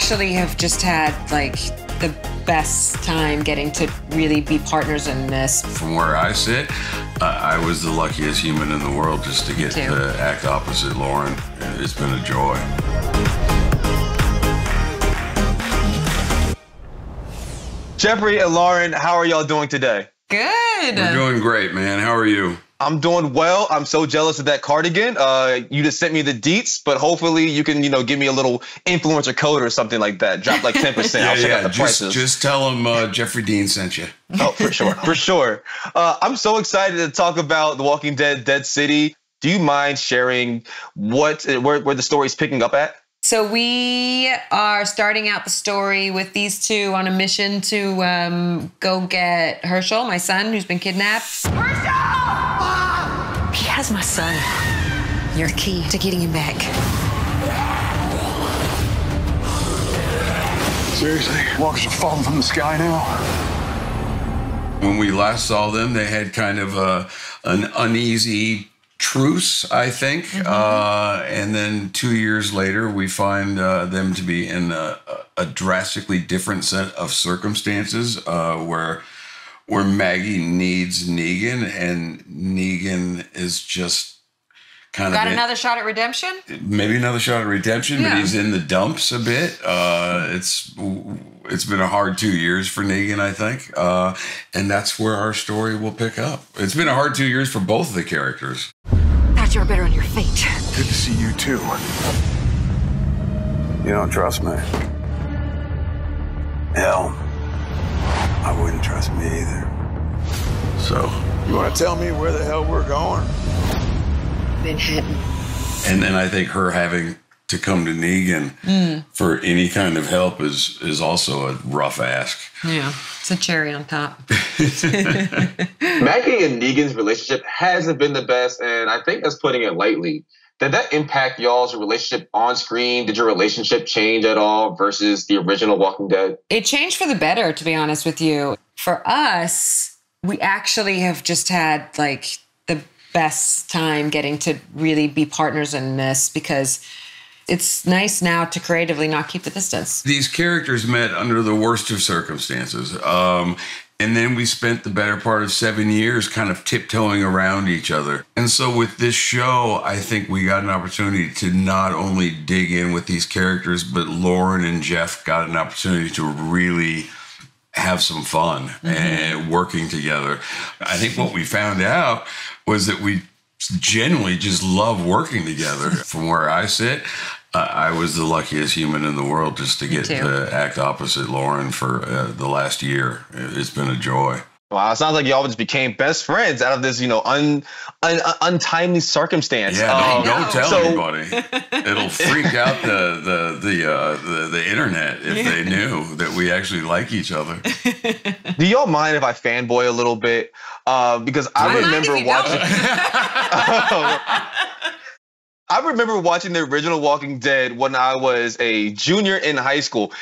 actually have just had like the best time getting to really be partners in this. From where I sit, I was the luckiest human in the world just to get to act opposite Lauren. It's been a joy. Jeffrey and Lauren, how are y'all doing today? Good. We're doing great, man. How are you? I'm doing well. I'm so jealous of that cardigan. You just sent me the deets, but hopefully you can, give me a little influencer code or something like that. Drop like 10%. I'll check out the prices. Just tell them Jeffrey Dean sent you. Oh, for sure. For sure. I'm so excited to talk about The Walking Dead, Dead City. Do you mind sharing where the story's picking up at? So we are starting out the story with these two on a mission to go get Herschel, my son, who's been kidnapped. Herschel! He has my son. You're key to getting him back. Seriously? Walkers are falling from the sky now? When we last saw them, they had kind of an uneasy truce, I think. And then 2 years later, we find them to be in a drastically different set of circumstances where Maggie needs Negan, and Negan is just kind of another shot at redemption? Maybe another shot at redemption, but he's in the dumps a bit. It's been a hard 2 years for Negan, I think. And that's where our story will pick up. It's been a hard 2 years for both of the characters. Thought you were better on your feet. Good to see you too. You don't trust me? Hell, I wouldn't trust me either. So, you want to tell me where the hell we're going? Manhattan. And then I think her having to come to Negan for any kind of help is also a rough ask. Yeah, it's a cherry on top. Maggie and Negan's relationship hasn't been the best, and I think that's putting it lightly. Did that impact y'all's relationship on screen? Did your relationship change at all versus the original Walking Dead? It changed for the better, to be honest with you. For us, we actually have just had like the best time getting to really be partners in this, because it's nice now to creatively not keep the distance. These characters met under the worst of circumstances. And then we spent the better part of 7 years kind of tiptoeing around each other. And so with this show, I think we got an opportunity to not only dig in with these characters, but Lauren and Jeff got an opportunity to really have some fun and working together. I think what we found out was that we genuinely just love working together. From where I sit, I was the luckiest human in the world just to get to act opposite Lauren for the last year. It's been a joy. Wow, it sounds like y'all just became best friends out of this, untimely circumstance. Yeah, don't tell anybody. It'll freak out the internet if they knew that we actually like each other. Do y'all mind if I fanboy a little bit? Because I remember watching. I remember watching the original Walking Dead when I was a junior in high school.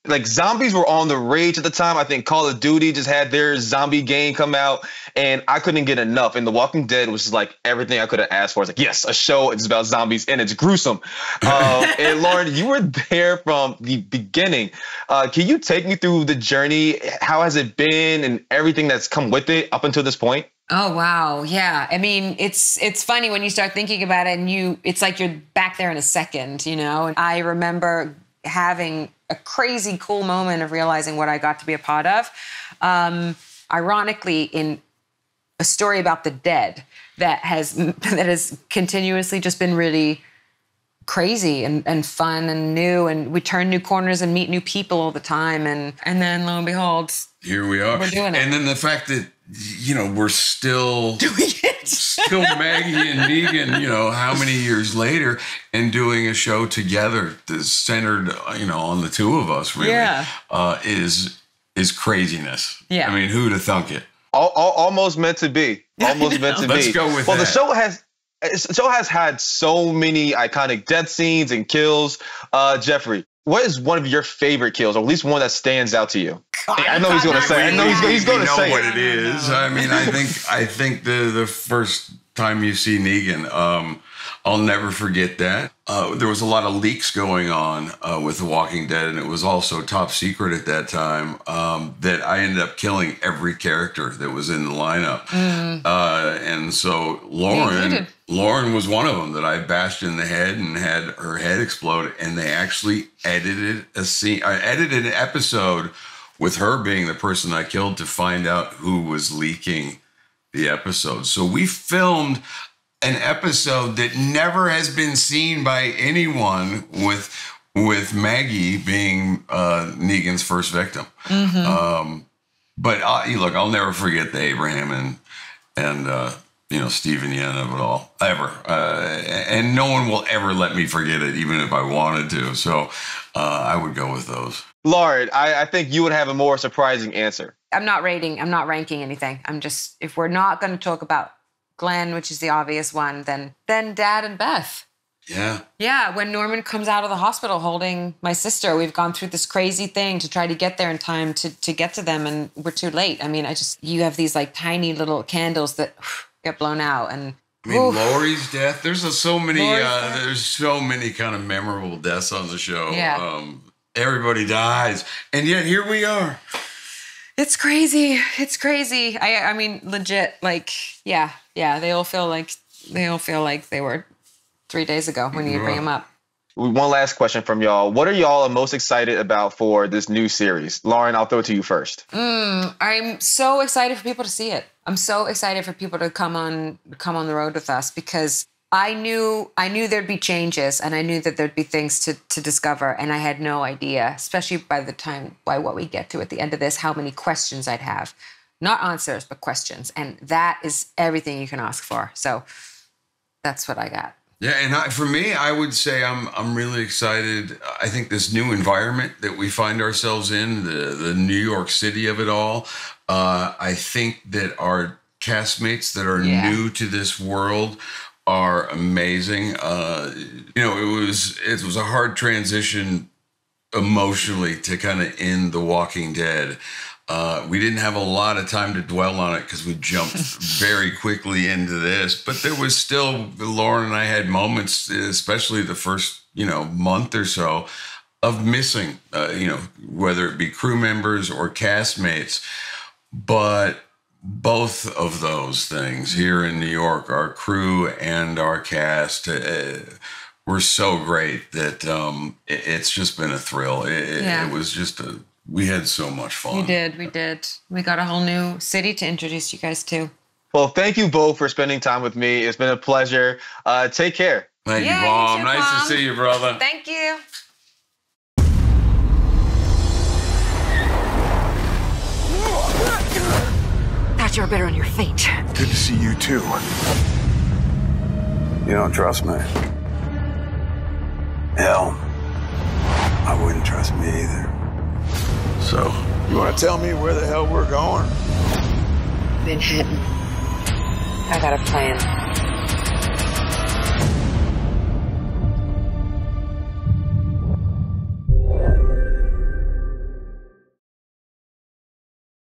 Like, zombies were on the rage at the time. I think Call of Duty just had their zombie game come out, and I couldn't get enough. And The Walking Dead was just like everything I could have asked for. It's like, yes, a show. It's about zombies, and it's gruesome. And Lauren, you were there from the beginning. Can you take me through the journey? How has it been, and everything that's come with it up until this point? Oh, wow. Yeah. I mean, it's funny when you start thinking about it, and it's like you're back there in a second, And I remember having a crazy cool moment of realizing what I got to be a part of. Ironically, in a story about the dead that has continuously just been really crazy and fun and new, and we turn new corners and meet new people all the time, and then lo and behold, here we are. We're doing it. And then the fact that we're still doing it, still Maggie and Negan, how many years later, and doing a show together that's centered, on the two of us, really, is craziness. Yeah. I mean, who'd have thunk it? Almost meant to be. Almost meant to be. Let's go with that. Well, the show has had so many iconic death scenes and kills. Jeffrey, what is one of your favorite kills, or at least one that stands out to you? I know he's going to say. I know he's going to say what it is. I mean, I think the first time you see Negan. I'll never forget that. There was a lot of leaks going on with The Walking Dead, and it was also top secret at that time that I ended up killing every character that was in the lineup. And so Lauren was one of them that I bashed in the head and had her head explode. And they actually edited edited an episode with her being the person I killed to find out who was leaking the episode. So we filmed an episode that never has been seen by anyone with Maggie being Negan's first victim. But look, I'll never forget the Abraham and Stephen Yen of it all, ever. And no one will ever let me forget it, even if I wanted to. So I would go with those. Lauren, I think you would have a more surprising answer. I'm not ranking anything. I'm just, if we're not going to talk about Glenn, which is the obvious one, then Dad and Beth. Yeah. Yeah, when Norman comes out of the hospital holding my sister, we've gone through this crazy thing to try to get there in time to get to them, and we're too late. I mean, you have these like tiny little candles that get blown out, and I mean, Laurie's death. There's so many kind of memorable deaths on the show. Yeah. Everybody dies, and yet here we are. It's crazy. It's crazy. I mean, legit. Like, yeah. They all feel like they were 3 days ago when you bring them up. One last question from y'all. What are y'all most excited about for this new series? Lauren, I'll throw it to you first. I'm so excited for people to see it. I'm so excited for people to come on the road with us, because I knew there'd be changes, and I knew that there'd be things to discover, and I had no idea, especially by what we get to at the end of this, how many questions I'd have. Not answers, but questions. And that is everything you can ask for. So that's what I got. Yeah, and for me, I would say I'm really excited. I think this new environment that we find ourselves in, the New York City of it all, I think that our castmates that are new to this world are amazing. It was a hard transition emotionally to kind of end The Walking Dead. We didn't have a lot of time to dwell on it because we jumped very quickly into this, but there was still, Lauren and I had moments, especially the first, month or so, of missing, whether it be crew members or castmates. But both of those things here in New York, our crew and our cast, were so great that it's just been a thrill. It was just we had so much fun. We did. We got a whole new city to introduce you guys to. Well, thank you both for spending time with me. It's been a pleasure. Take care. Thank you, Mom. Nice to see you, brother. Thank you. Thought you were better on your feet. Good to see you, too. You don't trust me? Hell, I wouldn't trust me either. So, you want to tell me where the hell we're going? Manhattan. I got a plan.